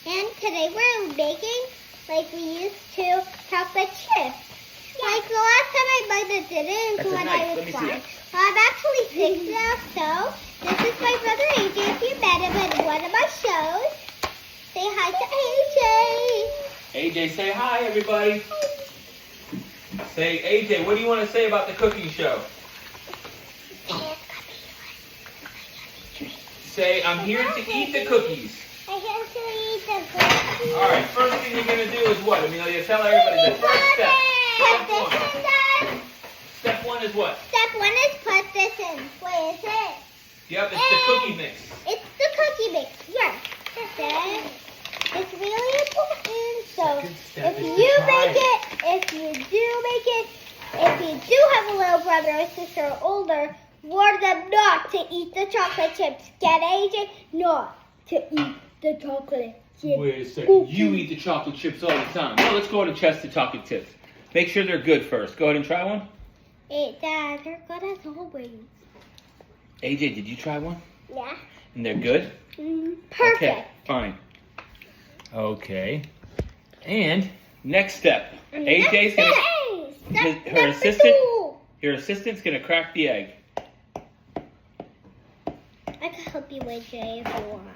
And today we're baking like we used to chocolate chips. Like the last time I baked it didn't when I was 5. I'm actually 6 now, so this is my brother AJ. If you met him in one of my shows, say hi to AJ. AJ, say hi, everybody. Say, AJ, what do you want to say about the cooking show? Say, I'm here to eat the cookies. I'm here to eat the cookies. All right, first thing you're going to do is what, Amelia? Tell everybody the first step. Put this in. Step 1 is what? Step 1 is put this in. What is it? Yep, it's the cookie mix. It's the cookie mix, yes. Then it's really important. So if you make it, if you do make it, if you do have a little brother or sister or older, warn them not to eat the chocolate chips. Get AJ? Not to eat the chocolate chips. Wait a second. You eat the chocolate chips all the time. Well, let's go ahead and test the chocolate chips. Make sure they're good first. Go ahead and try one. Hey, Dad, they're good as always. AJ, did you try one? Yeah. And they're good? Perfect. Okay, fine. Okay. And next step. AJ's gonna her assistant's gonna crack the egg. I can help you, AJ, if you want.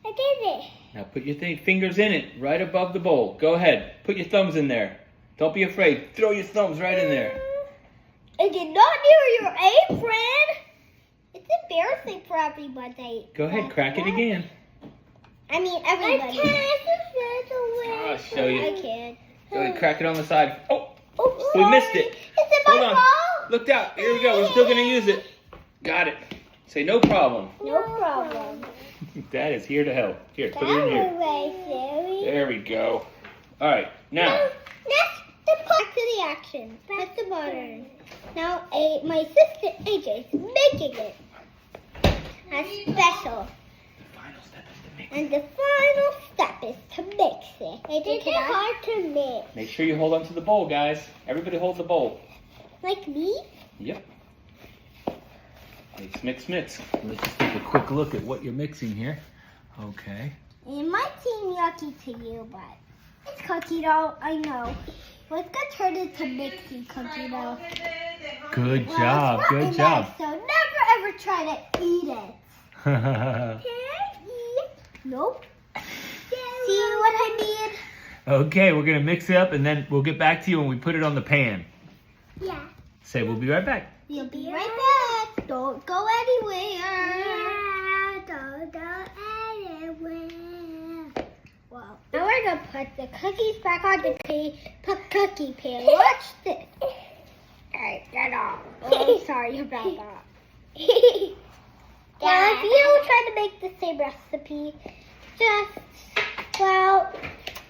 I did it. Now put your fingers in it, right above the bowl. Go ahead. Put your thumbs in there. Don't be afraid. Throw your thumbs right in there. I did not near your apron. It's embarrassing for everybody. Go ahead, crack it again. I mean, everybody. I'll show you. I can't. Go ahead, crack it on the side. Oh, Oh, we missed it. Is it my Hold on. fault? Looked out. Here we go. We're still going to use it. Got it. Say no problem. No problem. Dad is here to help. Here, put it in here. There we go. All right, now. Let's back to the action. Press the button. Now, my sister AJ is making it. A special. Final step is to mix. And the final step is to mix it. It's hard to mix. Make sure you hold on to the bowl, guys. Everybody hold the bowl. Like me? Yep. Mix, mix, mix. Let's just take a quick look at what you're mixing here. Okay. It might seem yucky to you, but it's cookie dough, I know. Let's go turn it to mixy cookie dough. Good Well, job, it's not good job. nice, so never ever try to eat it. Can I eat? Nope. See what I mean? Okay, we're going to mix it up and then we'll get back to you when we put it on the pan. Yeah. Say we'll be right back. We'll be right back. Don't go anywhere. Yeah, don't go anywhere. Well, now we're going to put the cookies back on the cookie pan. Watch this. Alright, get off. Oh, I'm sorry about that. Now, if you try to make the same recipe,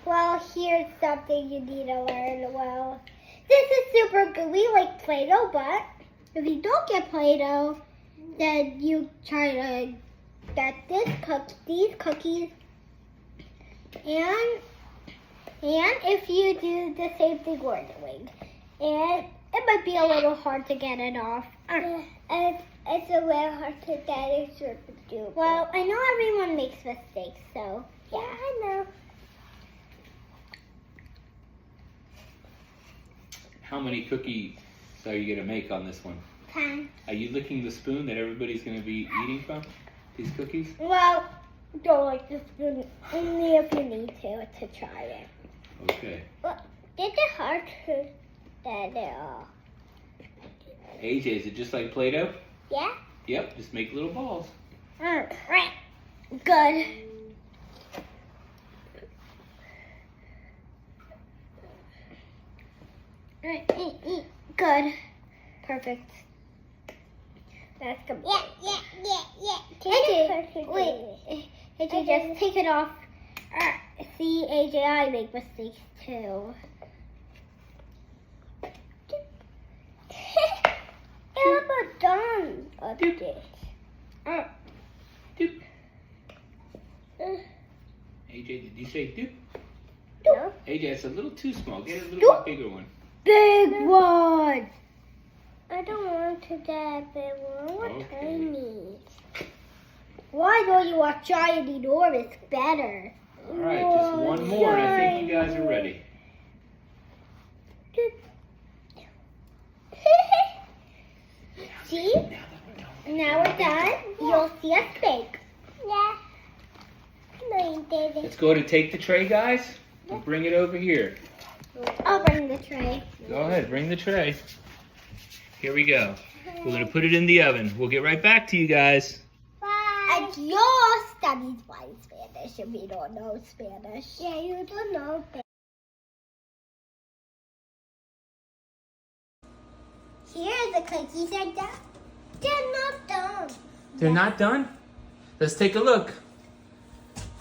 well, here's something you need to learn. Well, this is super gooey like Play-Doh, but if you don't get Play-Doh, then you try to get these cookies, and if you do the same thing we're doing, and it might be a little hard to get it off. It's a little hard to get it to do. Well, I know everyone makes mistakes, so yeah, I know. How many cookies are you going to make on this one? 10. Are you licking the spoon that everybody's going to be eating from? These cookies? Well, don't like the spoon only if you need to try it. Okay. Well, is it hard to get it off? AJ, is it just like Play-Doh? Yeah? Yep, just make little balls. Right. Good. Good. Perfect. That's good. Yeah. AJ, wait. AJ, just take it off. See, AJ, I make mistakes too. I'm done with this. Doop. AJ, did you say doop? No. AJ, it's a little too small. Get a little bigger one. Big one. I don't want to get a big one. I want Okay. tiny. Why don't you watch Giant Enormous better? Alright, just one more and I think you guys are ready. See? Now we're done. You'll see us bake. Yeah. Let's go ahead and take the tray, guys, and bring it over here. I'll bring the tray. Go ahead, bring the tray. Here we go. We're going to put it in the oven. We'll get right back to you guys. Bye. Adios. That means bye in Spanish if you don't know Spanish. Yeah, you don't know. Here the cookies are done. They're not done. They're not done? Let's take a look.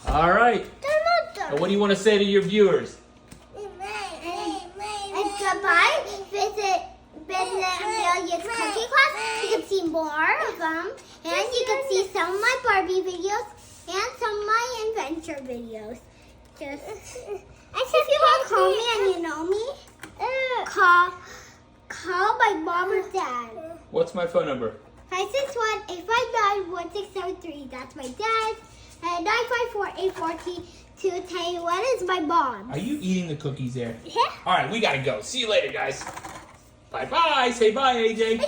All right. They're not done. And what do you want to say to your viewers? And goodbye. Visit Amelia's cooking class. You can see more of them. And you can see some of my Barbie videos and some of my adventure videos. Just if you want to call me and you know me, call my mom or dad. What's my phone number? 561-859-1673. That's my dad. And 954-842 to tell you what is my mom. Are you eating the cookies there? Yeah. All right, we got to go. See you later, guys. Bye-bye. Say bye, AJ.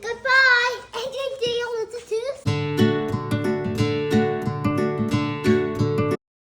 Goodbye.